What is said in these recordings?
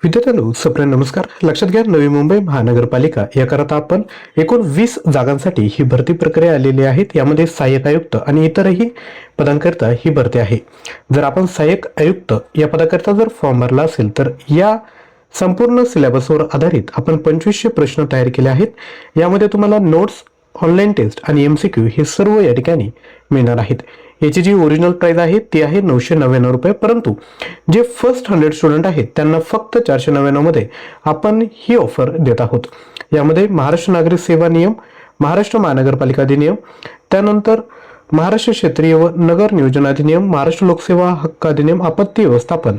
विद्यार्थ्यांनो सप्रेम नमस्कार. लक्षात घ्या, नवी मुंबई महानगरपालिका याकरता आपण एकूण 20 जागांसाठी ही भरती प्रक्रिया आलेली आहे. यामध्ये सहाय्यक आयुक्त आणि इतरही पदांकरिता ही भरती आहे. जर आपण सहाय्यक आयुक्त या पदाकरिता जर फॉर्म भरला असेल तर या संपूर्ण सिलेबसवर आधारित आपण 2500 प्रश्न तयार केले आहेत. यामध्ये तुम्हाला नोट्स, ऑनलाईन टेस्ट आणि MCQ हे सर्व या ठिकाणी मिळणार आहेत. याची जी ओरिजिनल प्राइस आहे ती आहे 999 रुपये, परंतु जे फर्स्ट 100 स्टुडंट आहेत त्यांना फक्त 499 मध्ये आपण ही ऑफर देत आहोत. यामध्ये महाराष्ट्र नागरिक सेवा नियम, महाराष्ट्र महानगरपालिका अधिनियम, त्यानंतर महाराष्ट्र क्षेत्रीय व नगर नियोजन अधिनियम, महाराष्ट्र लोकसेवा हक्क अधिनियम, आपत्ती व्यवस्थापन,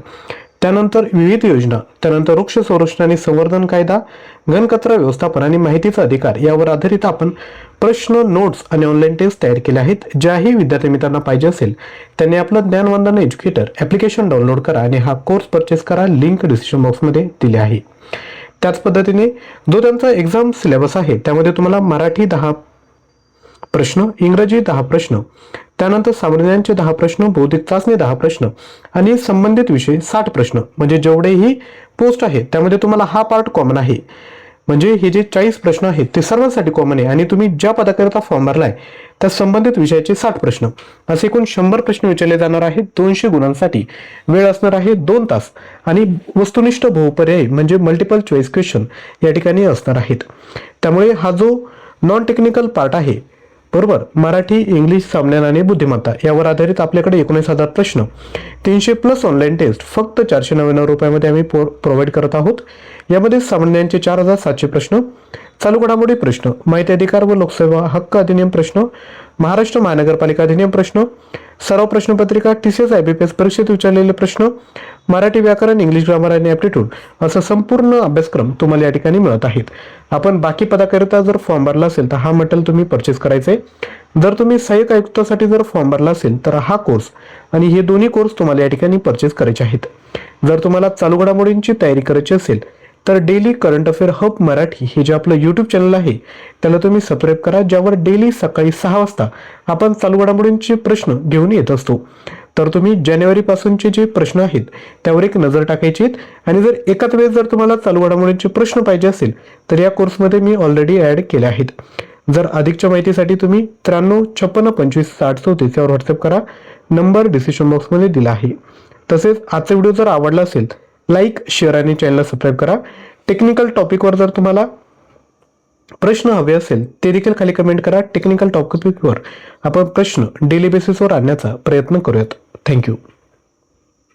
त्यानंतर विविध योजना, त्यानंतर वृक्ष संरक्षण आणि संवर्धन कायदा, घनकचरा व्यवस्थापन आणि माहितीचा अधिकार यावर आधारित आपण प्रश्न, नोट्स आणि ऑनलाईन टेस्ट तयार केले आहेत. ज्याही विद्यार्थी मित्रांना पाहिजे असेल त्यांनी आपलं ज्ञानवंदन एज्युकेटर ॲप्लिकेशन डाउनलोड करा आणि हा कोर्स परचेस करा. लिंक डिस्क्रिप्शन बॉक्समध्ये दिली आहे. त्याच पद्धतीने जो त्यांचा एक्झाम सिलेबस आहे त्यामध्ये तुम्हाला मराठी 10 प्रश्न, इंग्रजी 10 प्रश्न, त्यानंतर सामान्यांचे 10 प्रश्न, बौद्धिक चाचणी 10 प्रश्न आणि संबंधित विषय 60 प्रश्न, म्हणजे जेवढेही पोस्ट आहेत त्यामध्ये तुम्हाला हा पार्ट कॉमन आहे. म्हणजे हे जे 40 प्रश्न आहेत ते सर्वांसाठी कॉमन आहे आणि तुम्ही ज्या पदाकरिता फॉर्म भरलाय त्या संबंधित विषयाचे 60 प्रश्न, असे एकूण 100 प्रश्न विचारले जाणार आहेत. 200 गुणांसाठी वेळ असणार आहे 2 तास आणि वस्तुनिष्ठ बहुपर्यायी म्हणजे मल्टिपल चॉईस क्वेश्चन या ठिकाणी असणार आहेत. त्यामुळे हा जो नॉन टेक्निकल पार्ट आहे, बरोबर, मराठी, इंग्लिश, सामान्य आणि बुद्धिमत्ता यावर आधारित आपल्याकडे 19,000 प्रश्न, 300 प्लस ऑनलाईन टेस्ट फक्त 499 रुपयामध्ये आम्ही प्रोव्हाइड करत आहोत. यामध्ये सामान्यांचे 4,700 प्रश्न, चालू घडामोडी प्रश्न, माहिती अधिकार व लोकसेवा हक्क अधिनियम प्रश्न, महाराष्ट्र महानगरपालिका अधिनियम प्रश्न, सराव प्रश्नपत्रिका, TCS IBPS परीक्षेत विचारलेले प्रश्न, मराठी व्याकरण, इंग्लिश ग्रामर आणि ॲप्टिट्यूड असा संपूर्ण अभ्यासक्रम तुम्हाला या ठिकाणी मिळत आहेत. आपण बाकी पदाकरिता जर फॉर्म भरला असेल तर हा मटेरियल तुम्ही परचेस करायचे. जर तुम्ही सहाय्यक आयुक्तासाठी जर फॉर्म भरला असेल तर हा कोर्स आणि हे दोन्ही कोर्स तुम्हाला या ठिकाणी परचेस करायचे आहेत. जर तुम्हाला चालू घडामोडींची तयारी करायची असेल तर daily current affair hub Marathi हे जे आपलं यूट्यूब चॅनल आहे त्याला तुम्ही सबस्क्राईब करा, ज्यावर डेली सकाळी 6 वाजता आपण चालू घडामोडींचे प्रश्न घेऊन येत असतो. तर तुम्ही जानेवारीपासूनचे जे प्रश्न आहेत त्यावर एक नजर टाकायची आहेत आणि जर एकाच वेळेस जर तुम्हाला चालू घडामोडींचे प्रश्न पाहिजे असेल तर या कोर्समध्ये मी ऑलरेडी ॲड केले आहेत. जर अधिकच्या माहितीसाठी तुम्ही 93 56 25 60 34 यावर व्हॉट्सअप करा. नंबर डिस्क्रिप्शन बॉक्समध्ये दिला आहे. तसेच आजचा व्हिडिओ जर आवडला असेल लाईक, शेअर आणि चॅनलला सबस्क्राईब करा. टेक्निकल टॉपिकवर जर तुम्हाला प्रश्न हवे असेल ते देखील खाली कमेंट करा. टेक्निकल टॉपिकवर आपण प्रश्न डेली बेसिसवर आणण्याचा प्रयत्न करूयात. थँक्यू.